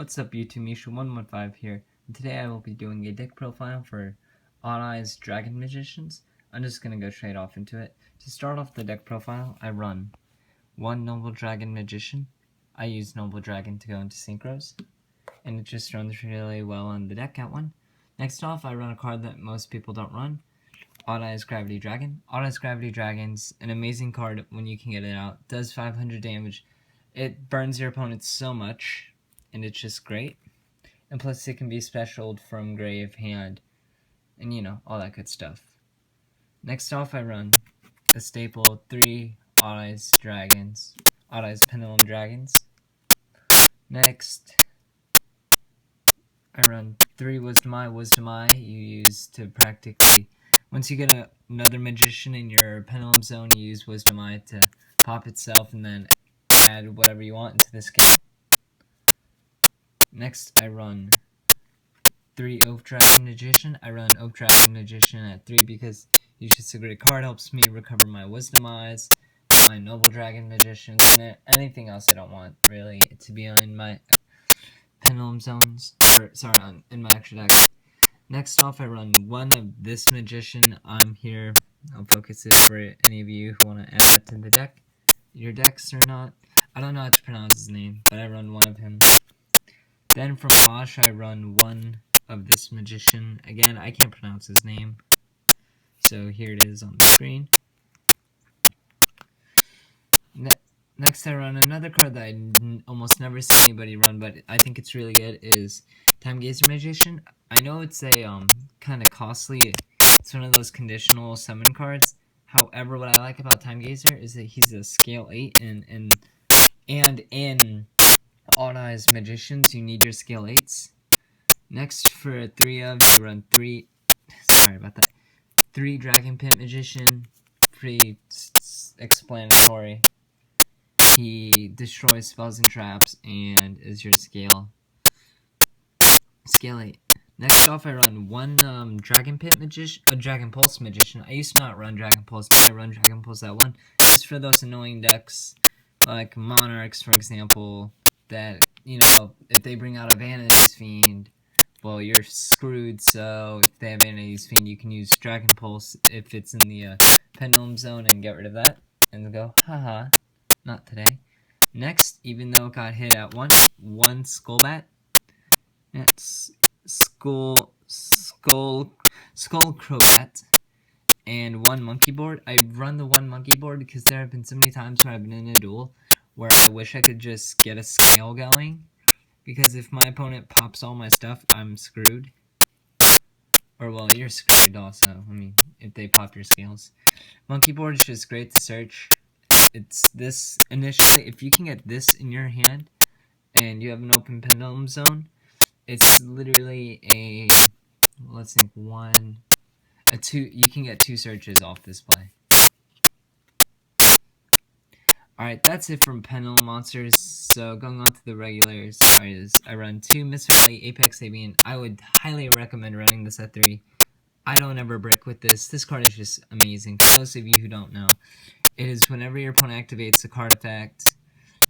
What's up YouTube, Misha115 here, and today I will be doing a deck profile for Odd-Eyes Dragon Magicians. I'm just going to go straight off into it. To start off the deck profile, I run one Noble Dragon Magician. I use Noble Dragon to go into Synchros, and it just runs really well on the deck at one. Next off, I run a card that most people don't run, Odd-Eyes Gravity Dragon. Odd-Eyes Gravity Dragon's an amazing card when you can get it out. Does 500 damage. It burns your opponent so much, and it's just great. And plus it can be specialed from grave, hand, and you know, all that good stuff. Next off, I run a staple 3 Odd-Eyes Dragons, Odd-Eyes Pendulum Dragons. Next, I run 3 Wisdom Eye you use to practically, once you get another magician in your pendulum zone, you use Wisdom Eye to pop itself and then add whatever you want into the scale. Next, I run 3 Oak Dragon Magician. I run Oak Dragon Magician at 3 because he's just a great card. Helps me recover my Wisdom Eyes, my Noble Dragon Magicians, and anything else I don't want, really, to be in my pendulum zones. In my extra deck. Next off, I run 1 of this Magician. I'm here. I'll focus it for any of you who want to add that to the deck. Your decks or not. I don't know how to pronounce his name, but I run 1 of him. Then from Wash, I run 1 of this Magician. Again, I can't pronounce his name, so here it is on the screen. Next, I run another card that I almost never see anybody run, but I think it's really good, is Time Gazer Magician. I know it's a kind of costly, it's one of those conditional summon cards. However, what I like about Time Gazer is that he's a scale 8, and in Odd-Eyes Magicians, you need your scale 8s. Next, for 3 of, you run 3 Dragon Pit Magician. Pretty explanatory. He destroys spells and traps and is your scale 8. Next off, I run 1 Dragon Pulse Magician. I used to not run Dragon Pulse, but I run Dragon Pulse at 1, just for those annoying decks, like Monarchs, for example, that, you know, if they bring out a Vanity's Fiend, well, you're screwed. So if they have Vanity's Fiend, you can use Dragon Pulse if it's in the Pendulum Zone and get rid of that, and go, haha, not today. Next, even though it got hit at 1 Skullbat, that's Skull Crobat, and 1 Monkey Board. I run the 1 Monkey Board because there have been so many times where I've been in a duel where I wish I could just get a scale going, because if my opponent pops all my stuff, I'm screwed. Or, well, you're screwed also, I mean, if they pop your scales. Monkey Board is just great to search. It's this, initially, if you can get this in your hand, and you have an open pendulum zone, it's literally a, let's think, 2, you can get 2 searches off this play. Alright, that's it from Pendulum Monsters. So going on to the regulars, I run 2 Miss Valley, Apex Avian. I would highly recommend running this at 3. I don't ever brick with this. This card is just amazing. For those of you who don't know, it is whenever your opponent activates a card effect,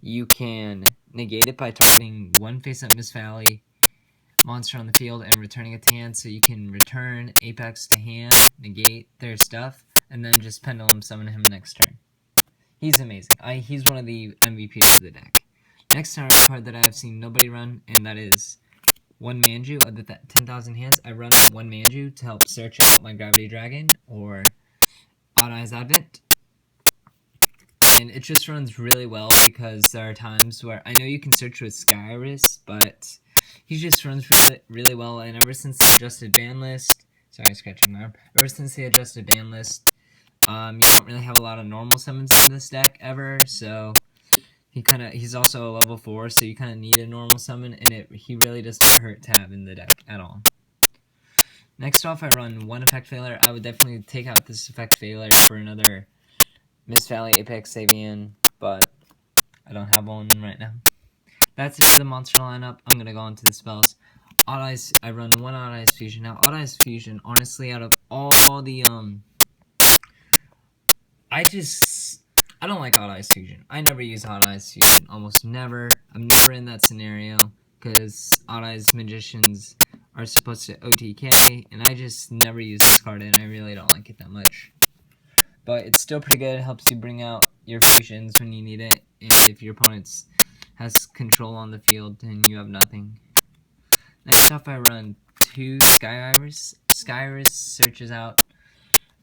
you can negate it by targeting 1 face-up Miss Valley monster on the field and returning it to hand, so you can return Apex to hand, negate their stuff, and then just Pendulum summon him next turn. He's amazing. He's one of the MVPs of the deck. Next card that I have seen nobody run, and that is 1 Manju of the 10,000 hands. I run 1 Manju to help search out my Gravity Dragon or Odd-Eyes Advent. And it just runs really well because there are times where, I know you can search with Skyrus, but he just runs really well, and ever since the adjusted ban list, sorry, scratching my arm, ever since the adjusted ban list, you don't really have a lot of normal summons in this deck ever, so he's also a level 4, so you kind of need a normal summon, and he really doesn't hurt to have in the deck at all. Next off, I run 1 Effect Failure. I would definitely take out this Effect Failure for another Miss Valley Apex Avian, but I don't have one right now. That's it for the monster lineup. I'm gonna go on to the spells. Odd-Eyes, I run 1 Odd-Eyes Fusion. Now, Odd-Eyes Fusion, honestly, out of all the, I don't like Odd-Eyes Fusion. I never use Odd-Eyes Fusion. Almost never. I'm never in that scenario. because Odd-Eyes Magicians are supposed to OTK, and I just never use this card, and I really don't like it that much. But it's still pretty good. It helps you bring out your fusions when you need it, and if your opponent has control on the field and you have nothing. Next up, I run 2 Sky Iris. Sky Iris searches out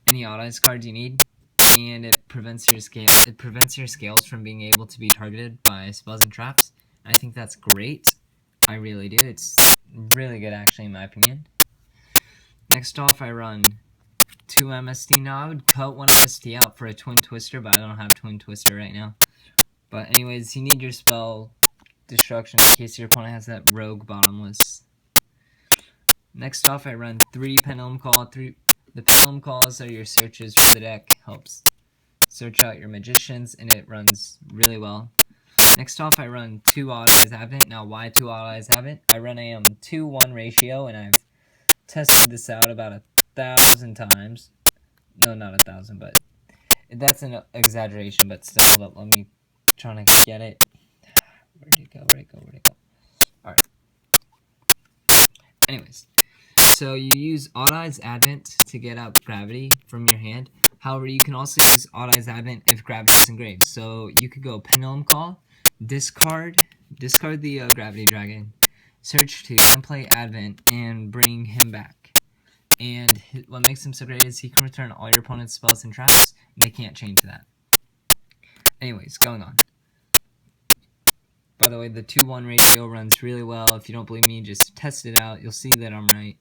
any Odd-Eyes cards you need, and it prevents your scales from being able to be targeted by spells and traps. And I think that's great. I really do. It's really good, actually, in my opinion. Next off, I run 2 MST. Now, I would cut 1 MST out for a Twin Twister, but I don't have Twin Twister right now. But anyways, you need your spell destruction in case your opponent has that rogue bottomless. Next off, I run 3 Pendulum Call. The Pendulum Calls are your searches for the deck. Helps search out your magicians, and it runs really well. Next off, I run 2 Odd-Eyes Advent. Now, why 2 Odd-Eyes Advent? I run a 2-1 ratio, and I've tested this out about 1,000 times. No, not 1,000, but that's an exaggeration, but still, let me try to get it. Where'd it go? Alright. Anyways, so you use Odd-Eyes Advent to get out Gravity from your hand. However, you can also use Odd-Eyes Advent if Gravity is engraved. So you could go Pendulum Call, discard the Gravity Dragon, search 2, and play Advent, and bring him back. And what makes him so great is he can return all your opponent's spells and traps, and they can't chain to that. Anyways, going on. By the way, the 2-1 ratio runs really well. If you don't believe me, just test it out. You'll see that I'm right.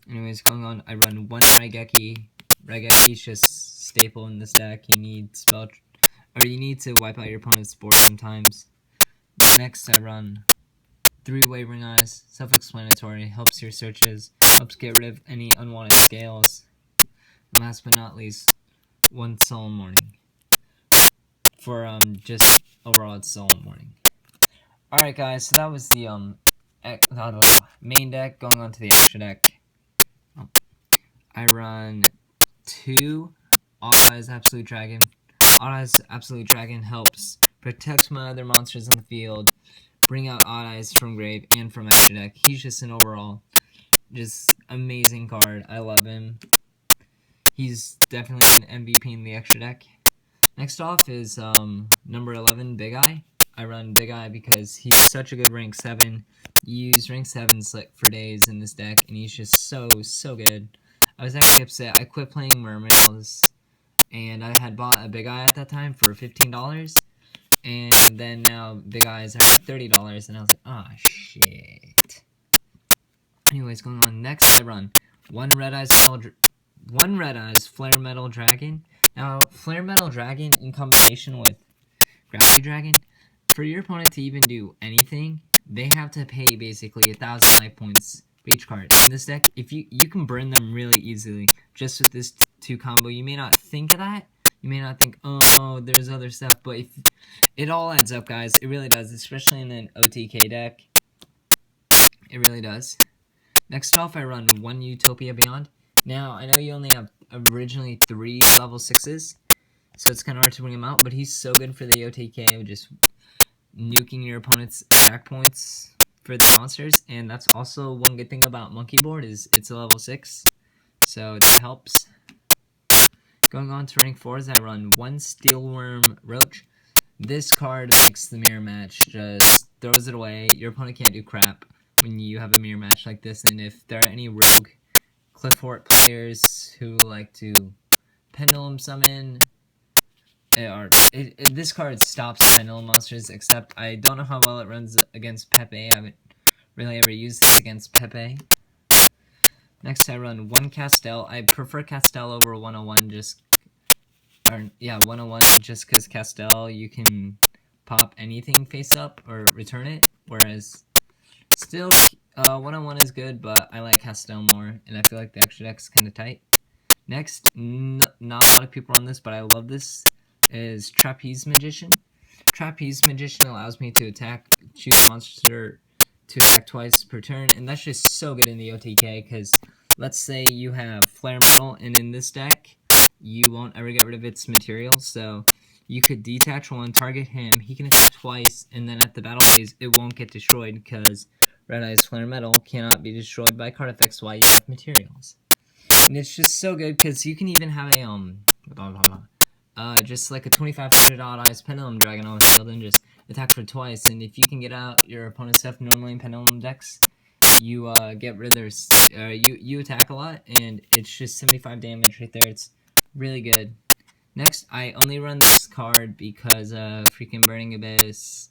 Anyways, going on, I run 1 Raigeki. Raigeki's just staple in this deck. You need to wipe out your opponent's board sometimes. Next, I run 3 Wavering Eyes. Self-explanatory. Helps your searches. Helps get rid of any unwanted scales. And last but not least, 1 Solemn Warning. For just overall, it's Solemn Warning. Alright guys, so that was the main deck. Going on to the extra deck. I run 2 Odd-Eyes Absolute Dragon. Odd-Eyes Absolute Dragon helps protect my other monsters in the field, bring out Odd-Eyes from grave and from extra deck. He's just an overall just amazing card. I love him. He's definitely an MVP in the extra deck. Next off is number 11, Big Eye. I run Big Eye because he's such a good rank 7. You use rank 7 Slick for days in this deck, and he's just so good. I was actually upset. I quit playing Mermails, and I had bought a Big Eye at that time for $15, and then now Big Eyes are at $30, and I was like, ah, shit. Anyways, going on. Next, I run 1 Red Eyes Flare Metal Dragon. Now, Flare Metal Dragon in combination with Gravity Dragon, for your opponent to even do anything, they have to pay basically 1,000 life points for each card. In this deck, if you can burn them really easily just with this 2 combo. You may not think of that. You may not think, oh, there's other stuff, but if it all adds up, guys. It really does, especially in an OTK deck. It really does. Next off, I run 1 Utopia Beyond. Now, I know you only have originally 3 level 6s, so it's kind of hard to bring him out, but he's so good for the OTK of just nuking your opponent's attack points for the monsters, and that's also one good thing about Monkey Board is it's a level 6, so that helps. Going on to rank 4s, I run 1 Steelworm Roach. This card makes the mirror match, just throws it away. Your opponent can't do crap when you have a mirror match like this, and if there are any rogue Cliffort players who like to Pendulum Summon, this card stops Pendulum monsters, except I don't know how well it runs against Pepe. I haven't really ever used this against Pepe. Next, I run 1 Castel. I prefer Castel over 101 101 just because Castel, you can pop anything face up or return it, whereas still 101 is good, but I like Castel more, and I feel like the extra deck's kind of tight. Next, not a lot of people on this, but I love this, is Trapeze Magician. Trapeze Magician allows me to choose a monster to attack twice per turn, and that's just so good in the OTK, because let's say you have Flare Metal, and in this deck, you won't ever get rid of its material, so you could detach one, target him, he can attack twice, and then at the battle phase, it won't get destroyed because Red Eyes Flare Metal cannot be destroyed by card effects while you have materials. And it's just so good because you can even have a just like a 2500 Odd-Eyes Pendulum Dragon on the field and just attack for twice. And if you can get out your opponent's stuff normally in Pendulum decks, you get rid of their you attack a lot, and it's just 75 damage right there. It's really good. Next, I only run this card because freaking Burning Abyss,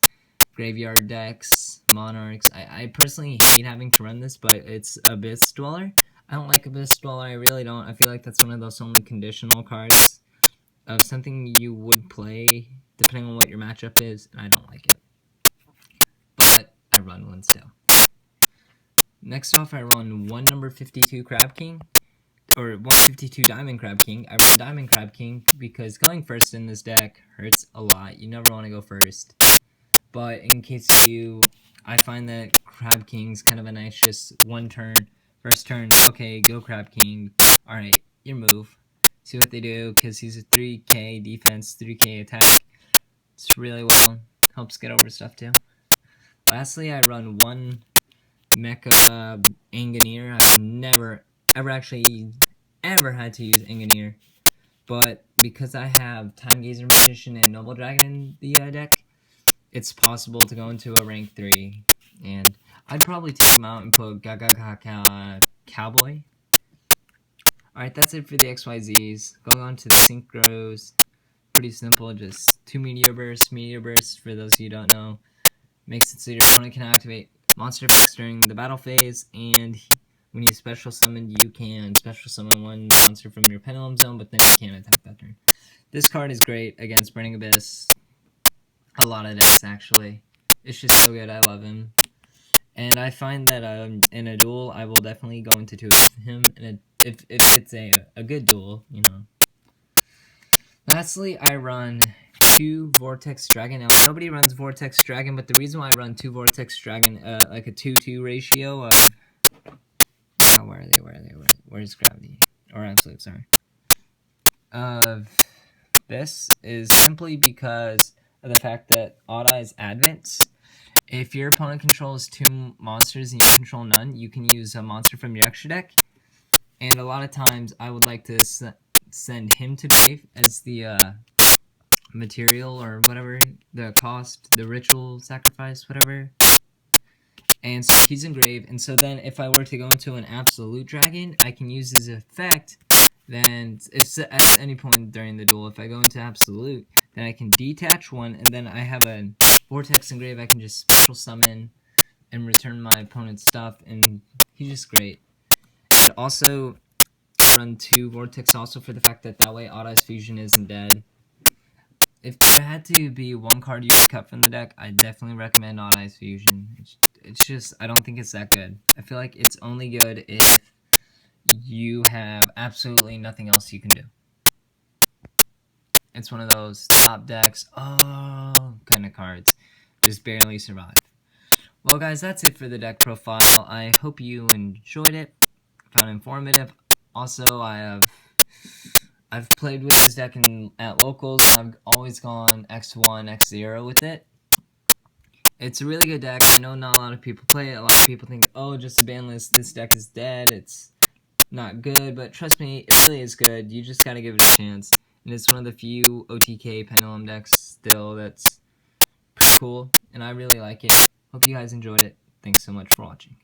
Graveyard decks, Monarchs. I personally hate having to run this, but it's Abyss Dweller. I don't like Abyss Dweller, I really don't. I feel like that's one of those only conditional cards of something you would play depending on what your matchup is, and I don't like it. But I run one still. Next off, I run one number 52 Crab King, or 152 Diamond Crab King. I run Diamond Crab King because going first in this deck hurts a lot. You never want to go first. But in case you, I find that Crab King's kind of a nice just one turn. First turn, okay, go Crab King. Alright, your move. See what they do, because he's a 3k defense, 3k attack. It's really well. Helps get over stuff too. Lastly, I run one Mecha Engineer. I've never, ever actually, ever had to use Engineer. But because I have Time Gazer Magician and Noble Dragon in the deck, it's possible to go into a rank 3. And I'd probably take him out and put Cowboy. Alright, that's it for the XYZs. Going on to the Synchros. Pretty simple, just 2 Meteor Bursts. Meteor Bursts, for those of you who don't know, makes it so your opponent can activate monster effects during the battle phase, and when you special summon, you can special summon one monster from your Pendulum Zone, but then you can't attack that turn. This card is great against Burning Abyss. A lot of decks, actually. It's just so good, I love him. And I find that in a duel, I will definitely go into 2 of him, and if it's a good duel, you know. Lastly, I run 2 Vortex Dragon. Now, nobody runs Vortex Dragon, but the reason why I run 2 Vortex Dragon, like a 2-2 ratio of... where are they? Where's Gravity? Or Absolute, sorry. This is simply because of the fact that Odd-Eyes Advents, if your opponent controls 2 monsters and you control none, you can use a monster from your extra deck. And a lot of times, I would like to send him to grave as the material or whatever, the cost, the ritual sacrifice, whatever. And so he's in grave, and so then if I were to go into an Absolute Dragon, I can use his effect. Then if at any point during the duel, if I go into Absolute, then I can detach one, and then I have a Vortex Engrave I can just special summon and return my opponent's stuff, and he's just great. And also, I run 2 Vortex also for the fact that way Odd-Eyes Fusion isn't dead. If there had to be one card you could cut from the deck, I definitely recommend Odd-Eyes Fusion. It's just, I don't think it's that good. I feel like it's only good if you have absolutely nothing else you can do. It's one of those top decks, oh, kind of cards. Just barely survive. Well, guys, that's it for the deck profile. I hope you enjoyed it, found it informative. Also, I've played with this deck at locals, and I've always gone x-1, x-0 with it. It's a really good deck. I know not a lot of people play it. A lot of people think, oh, just a ban list, this deck is dead, it's not good, but trust me, it really is good. You just gotta give it a chance. And it's one of the few OTK Pendulum decks still that's pretty cool, and I really like it. Hope you guys enjoyed it. Thanks so much for watching.